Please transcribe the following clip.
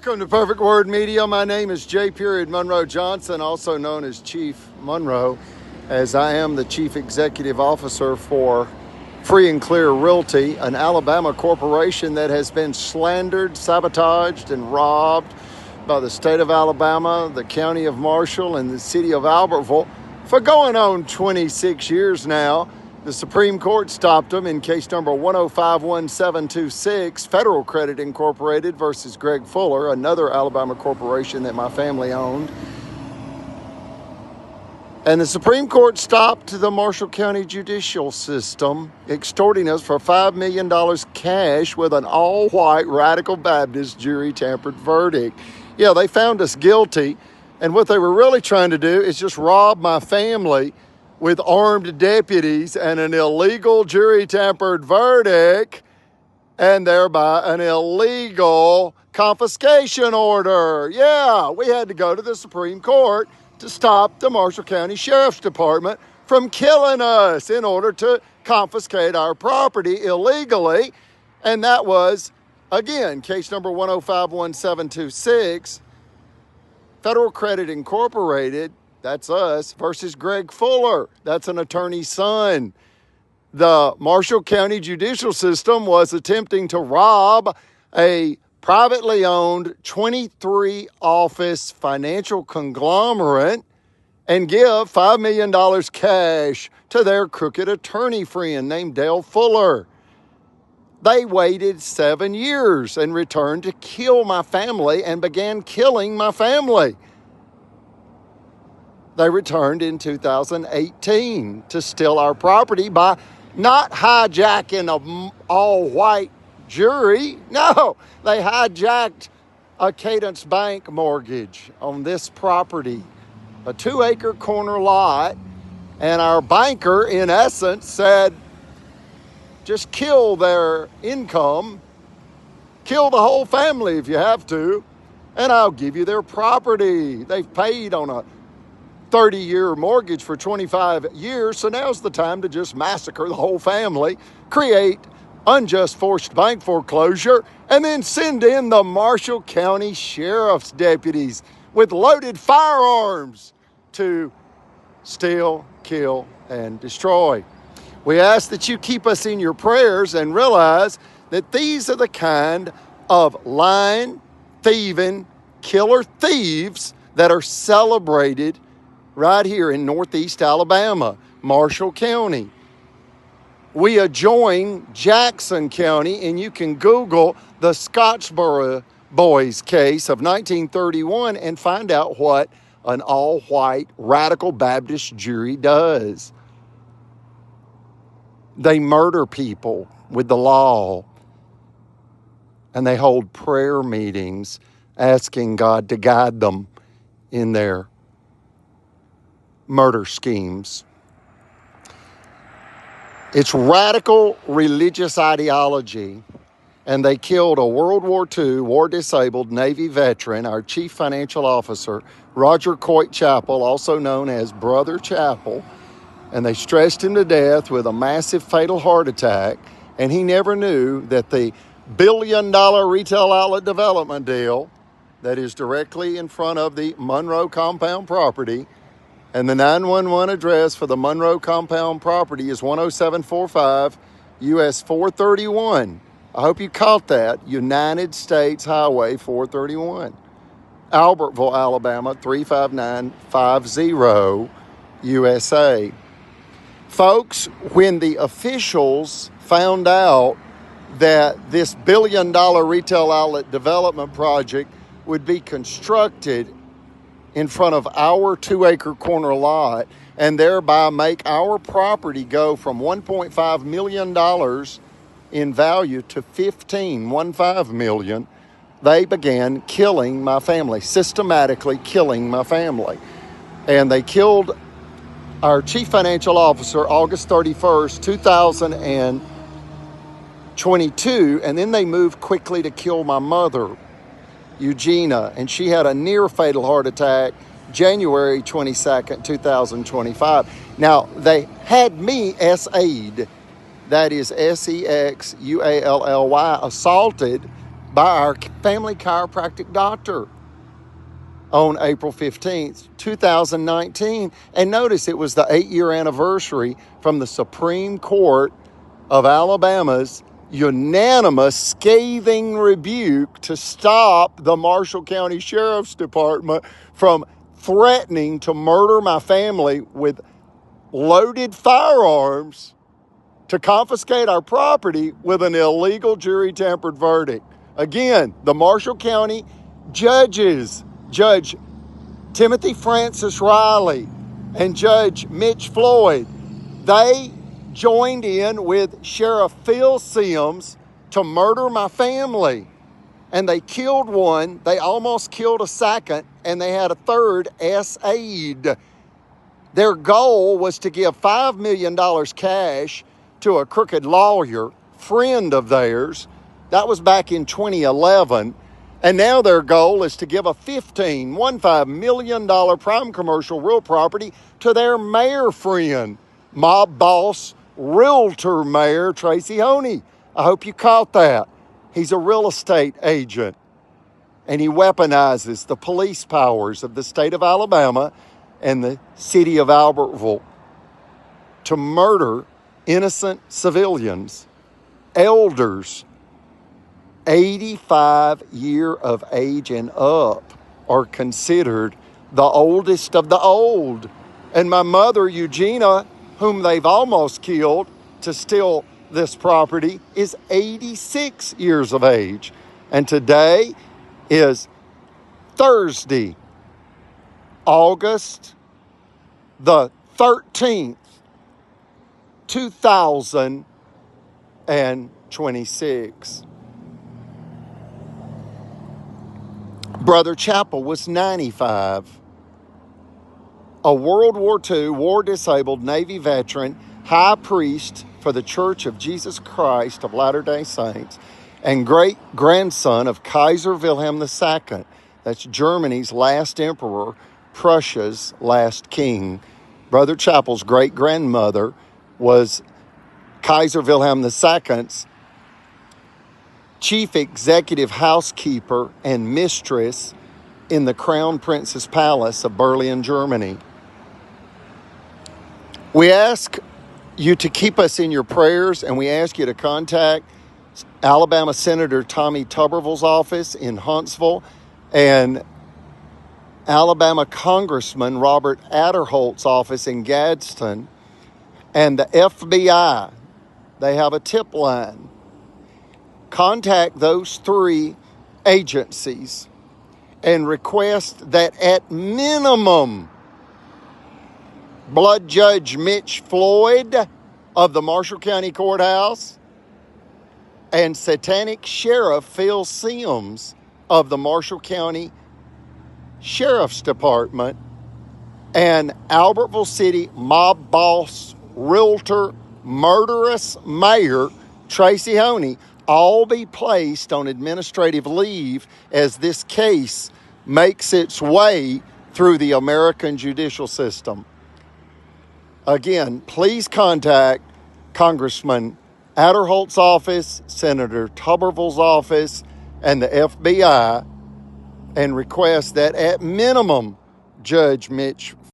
Welcome to Perfect Word Media. My name is J. Monroe Johnson, also known as Chief Monroe, as I am the Chief Executive Officer for Free and Clear Realty, an Alabama corporation that has been slandered, sabotaged, and robbed by the state of Alabama, the county of Marshall, and the city of Albertville for going on 26 years now. The Supreme Court stopped them in case number 1051726, Federal Credit Incorporated versus Greg Fuller, another Alabama corporation that my family owned. And the Supreme Court stopped the Marshall County judicial system, extorting us for $5 million cash with an all-white radical Baptist jury tampered verdict. Yeah, they found us guilty, and what they were really trying to do is just rob my family with armed deputies and an illegal jury tampered verdict, and thereby an illegal confiscation order. Yeah, we had to go to the Supreme Court to stop the Marshall County Sheriff's Department from killing us in order to confiscate our property illegally. And that was, again, case number 1051726, Federal Credit Incorporated, that's us, versus Greg Fuller. That's an attorney's son. The Marshall County judicial system was attempting to rob a privately owned 23-office financial conglomerate and give $5 million cash to their crooked attorney friend named Dale Fuller. They waited 7 years and returned to kill my family and began killing my family. They returned in 2018 to steal our property by not hijacking an all-white jury. No, they hijacked a Cadence Bank mortgage on this property, a 2-acre corner lot, and our banker, in essence, said, just kill their income, kill the whole family if you have to, and I'll give you their property. They've paid on a 30-year mortgage for 25 years, so now's the time to just massacre the whole family, create unjust forced bank foreclosure, and then send in the Marshall County Sheriff's deputies with loaded firearms to steal, kill, and destroy. We ask that you keep us in your prayers and realize that these are the kind of lying, thieving, killer thieves that are celebrated right here in Northeast Alabama, Marshall County. We adjoin Jackson County, and you can Google the Scottsboro Boys case of 1931 and find out what an all-white radical Baptist jury does. They murder people with the law, and they hold prayer meetings asking God to guide them in their murder schemes. It's radical religious ideology, and they killed a World War II war-disabled Navy veteran, our chief financial officer, Roger Coit Chappell, also known as Brother Chappell, and they stressed him to death with a massive fatal heart attack, and he never knew that the billion-dollar retail outlet development deal that is directly in front of the Monroe compound property, and the 911 address for the Monroe compound property is 10745 US 431. I hope you caught that. United States Highway 431. Albertville, Alabama 35950 USA. Folks, when the officials found out that this billion-dollar retail outlet development project would be constructed in front of our 2-acre corner lot and thereby make our property go from $1.5 million in value to $15 million, they began killing my family, systematically killing my family. And they killed our chief financial officer August 31st, 2022, and then they moved quickly to kill my mother, Eugenia, and she had a near-fatal heart attack January 22nd, 2025. Now, they had me SA'd, that is SEXUALLY, assaulted by our family chiropractic doctor on April 15th, 2019. And notice it was the 8-year anniversary from the Supreme Court of Alabama's unanimous scathing rebuke to stop the Marshall County Sheriff's Department from threatening to murder my family with loaded firearms to confiscate our property with an illegal jury-tampered verdict. Again, the Marshall County judges, Judge Timothy Francis Riley and Judge Mitch Floyd, they joined in with Sheriff Phil Sims to murder my family. And they killed one, they almost killed a second, and they had a third SA'd. Their goal was to give $5 million cash to a crooked lawyer, friend of theirs. That was back in 2011. And now their goal is to give a $15 million prime commercial real property to their mayor friend, mob boss, realtor mayor Tracy-Honey. I hope you caught that. He's a real estate agent, and he weaponizes the police powers of the state of Alabama and the city of Albertville to murder innocent civilians, elders, 85 years of age and up are considered the oldest of the old. And my mother, Eugenia, whom they've almost killed to steal this property, is 86 years of age. And today is Thursday, August the 13th, 2026. Brother Chappell was 95. A World War II war-disabled Navy veteran, high priest for the Church of Jesus Christ of Latter-day Saints, and great-grandson of Kaiser Wilhelm II. That's Germany's last emperor, Prussia's last king. Brother Chappell's great-grandmother was Kaiser Wilhelm II's chief executive housekeeper and mistress in the Crown Prince's Palace of Berlin, Germany. We ask you to keep us in your prayers, and we ask you to contact Alabama Senator Tommy Tuberville's office in Huntsville and Alabama Congressman Robert Adderholt's office in Gadsden, and the FBI. They have a tip line. Contact those three agencies and request that at minimum, Blood Judge Mitch Floyd of the Marshall County Courthouse and Satanic Sheriff Phil Sims of the Marshall County Sheriff's Department and Albertville City mob boss, realtor, murderous mayor Tracy-Honey all be placed on administrative leave as this case makes its way through the American judicial system. Again, please contact Congressman Adderholt's office, Senator Tuberville's office, and the FBI and request that at minimum, Judge Mitch